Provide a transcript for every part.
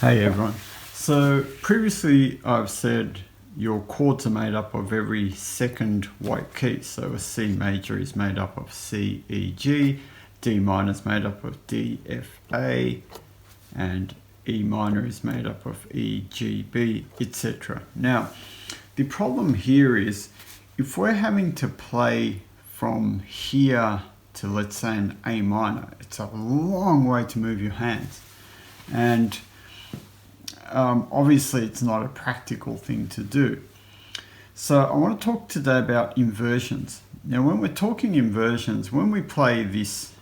Hey everyone. So previously I've said your chords are made up of every second white key. So a C major is made up of C, E, G, D minor is made up of D, F, A, and E minor is made up of E, G, B, etc. Now, the problem here is if we're having to play from here to, let's say, an A minor, it's a long way to move your hands. And obviously it's not a practical thing to do. So I want to talk today about inversions. Now when we're talking inversions, when we play this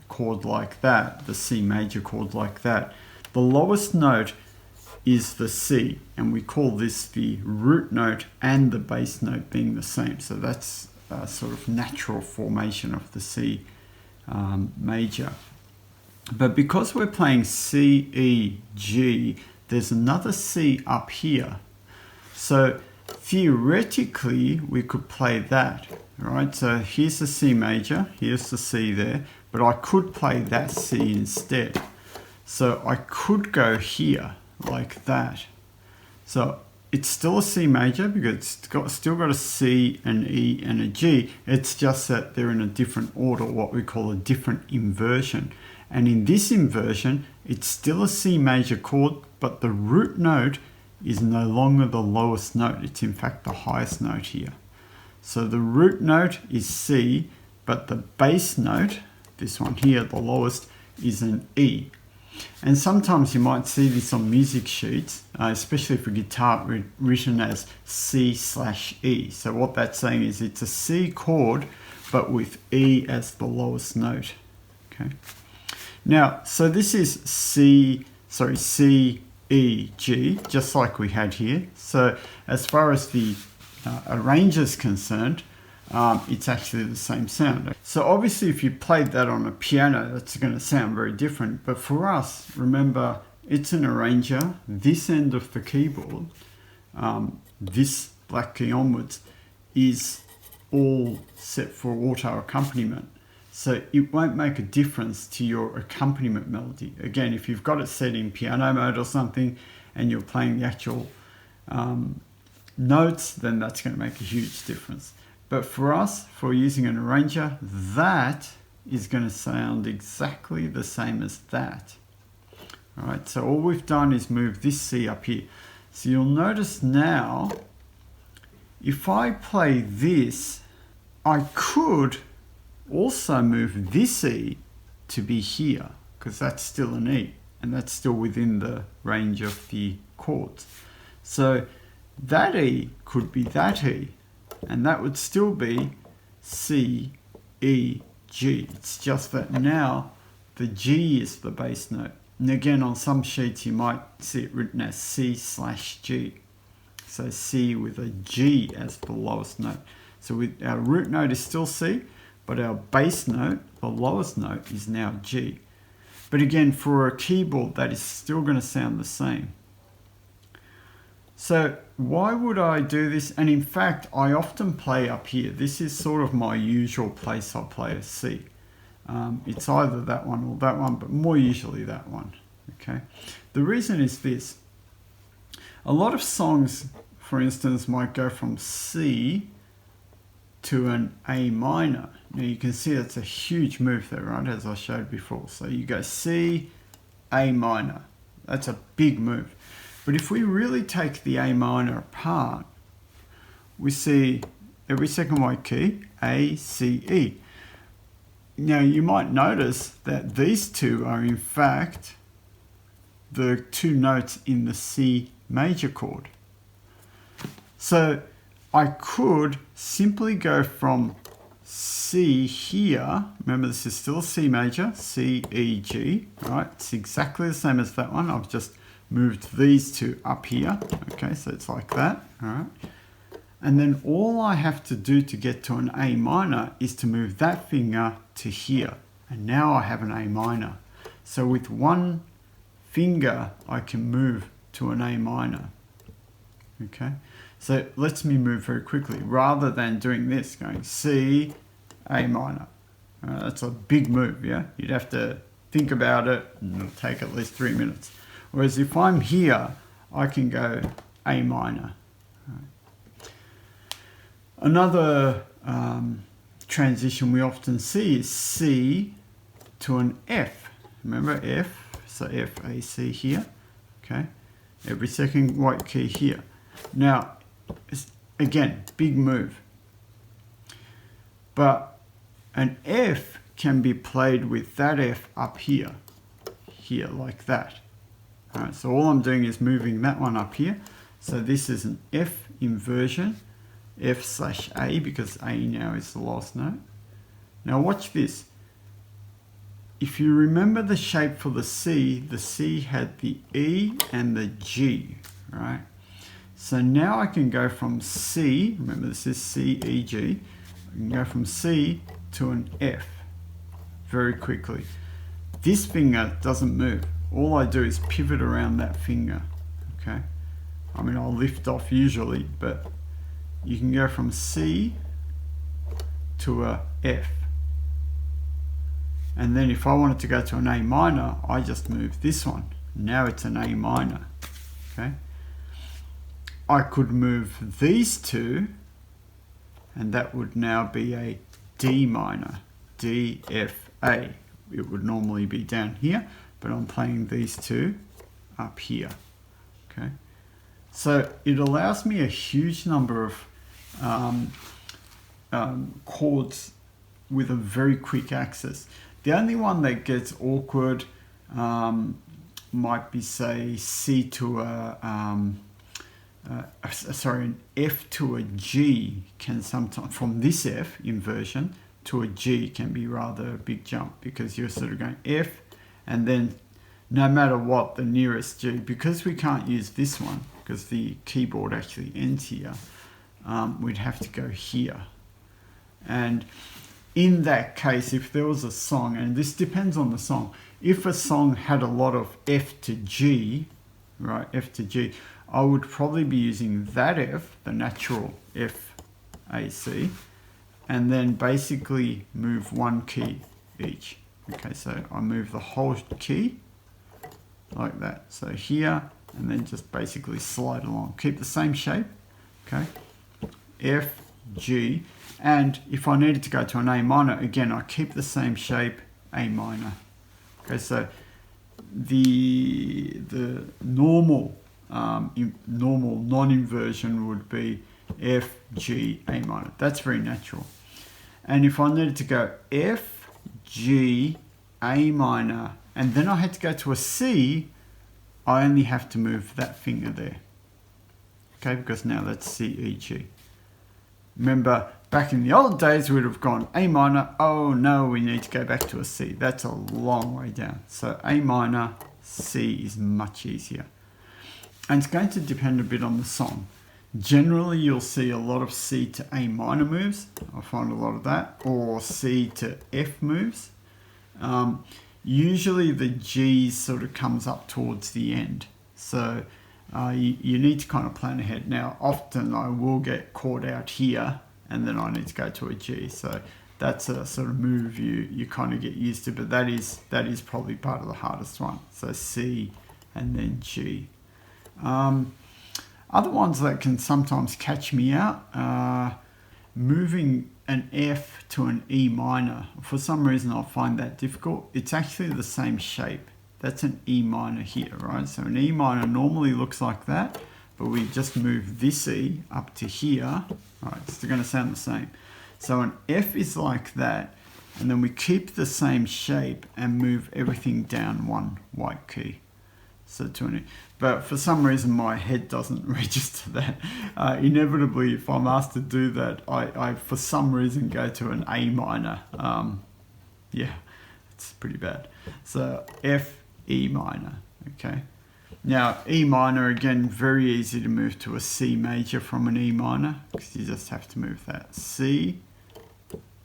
chord like that, the C major chord like that, the lowest note is the C, and we call this the root note and the bass note being the same. So that's a sort of natural formation of the C major. But because we're playing C, E, G, there's another C up here. So theoretically, we could play that, right? So here's the C major, here's the C there, but I could play that C instead. So I could go here like that. So it's still a C major because it's still got a C, an E, and a G. It's just that they're in a different order, what we call a different inversion. And in this inversion, it's still a C major chord, but the root note is no longer the lowest note. It's in fact the highest note here. So the root note is C, but the bass note, this one here, the lowest, is an E. And sometimes you might see this on music sheets, especially for guitar, written as C/E. So what that's saying is it's a C chord, but with E as the lowest note. Okay. Now, so this is C, E, G, just like we had here. So as far as the arranger is concerned, it's actually the same sound. So obviously if you played that on a piano, that's going to sound very different. But for us, remember, it's an arranger. This end of the keyboard, this black key onwards, is all set for auto accompaniment. So it won't make a difference to your accompaniment melody. Again, if you've got it set in piano mode or something and you're playing the actual notes, then that's going to make a huge difference. But for us, for using an arranger, that is going to sound exactly the same as that. All right, so all we've done is move this C up here. So you'll notice now, if I play this, I could also move this E to be here, because that's still an E, and that's still within the range of the chords. So that E could be that E, and that would still be C, E, G. It's just that now the G is the bass note. And again, on some sheets you might see it written as C/G. So C with a G as the lowest note. So our root note is still C, but our bass note, the lowest note, is now G. But again, for a keyboard, that is still going to sound the same. So why would I do this? And in fact, I often play up here. This is sort of my usual place I play a C. It's either that one or that one, but more usually that one. Okay. The reason is this. A lot of songs, for instance, might go from C to an A minor. Now you can see it's a huge move there, right, as I showed before. So you go C, A minor. That's a big move. But if we really take the A minor apart, we see every second white key, A, C, E. Now you might notice that these two are in fact the two notes in the C major chord. So I could simply go from C here, remember this is still C major, C, E, G, right? It's exactly the same as that one. I've just moved these two up here. Okay, so it's like that, all right? And then all I have to do to get to an A minor is to move that finger to here. And now I have an A minor. So with one finger, I can move to an A minor. Okay, so let me move very quickly. Rather than doing this, going C, A minor. That's a big move, yeah? You'd have to think about it, and it'll take at least 3 minutes. Whereas if I'm here, I can go A minor. Another transition we often see is C to an F. Remember F, so F, A, C here, okay? Every second white key here. Now, again, big move. But an F can be played with that F up here, like that. All right, so all I'm doing is moving that one up here. So this is an F inversion, F/A, because A now is the last note. Now watch this. If you remember the shape for the C had the E and the G, right? So now I can go from C, remember this is C, E, G, I can go from C to an F very quickly. This finger doesn't move. All I do is pivot around that finger, okay? I mean, I'll lift off usually, but you can go from C to a F. And then if I wanted to go to an A minor, I just move this one. Now it's an A minor, okay? I could move these two, and that would now be a D minor, D, F, A. It would normally be down here, but I'm playing these two up here, okay? So it allows me a huge number of chords with a very quick access. The only one that gets awkward might be, say, C to an F to a G can sometimes, from this F inversion to a G can be rather a big jump, because you're sort of going F and then no matter what, the nearest G, because we can't use this one because the keyboard actually ends here, we'd have to go here. And in that case, if there was a song, and this depends on the song, if a song had a lot of F to G, right, F to G, I would probably be using that F, the natural F, A, C, and then basically move one key each. Okay, so I move the whole key like that. So here, and then just basically slide along. Keep the same shape, okay? F, G, and if I needed to go to an A minor, again, I keep the same shape, A minor. Okay, so the normal non-inversion would be F, G, A minor. That's very natural. And if I needed to go F, G, A minor, and then I had to go to a C, I only have to move that finger there. Okay, because now that's C, E, G. Remember, back in the old days, we'd have gone A minor. Oh no, we need to go back to a C. That's a long way down. So A minor, C is much easier. And it's going to depend a bit on the song. Generally, you'll see a lot of C to A minor moves. I find a lot of that. Or C to F moves. Usually the G sort of comes up towards the end. So you need to kind of plan ahead. Now, often I will get chord out here and then I need to go to a G. So that's a sort of move you kind of get used to, but that is probably part of the hardest one. So C and then G. Other ones that can sometimes catch me out, moving an F to an E minor. For some reason I find that difficult. It's actually the same shape. That's an E minor here, right? So an E minor normally looks like that, but we just move this E up to here. All right, it's going to sound the same. So an F is like that, and then we keep the same shape and move everything down one white key. So to an E. But for some reason my head doesn't register that. Inevitably, if I'm asked to do that, I for some reason go to an A minor. Yeah, it's pretty bad. So F, E minor, okay? Now, E minor, again, very easy to move to a C major from an E minor, because you just have to move that. C,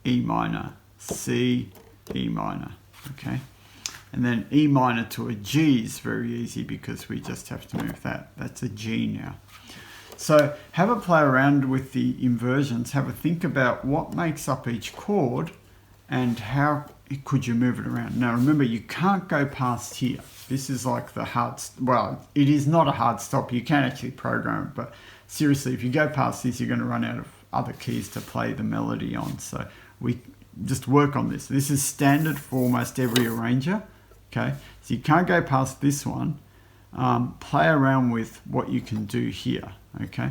E minor, C, E minor, okay? And then E minor to a G is very easy because we just have to move that. That's a G now. So have a play around with the inversions, have a think about what makes up each chord and how could you move it around? Now remember, you can't go past here. This is like the hard, well, it is not a hard stop. You can actually program it, but seriously, if you go past this, you're going to run out of other keys to play the melody on. So we just work on this. This is standard for almost every arranger. Okay, so you can't go past this one. Play around with what you can do here. Okay,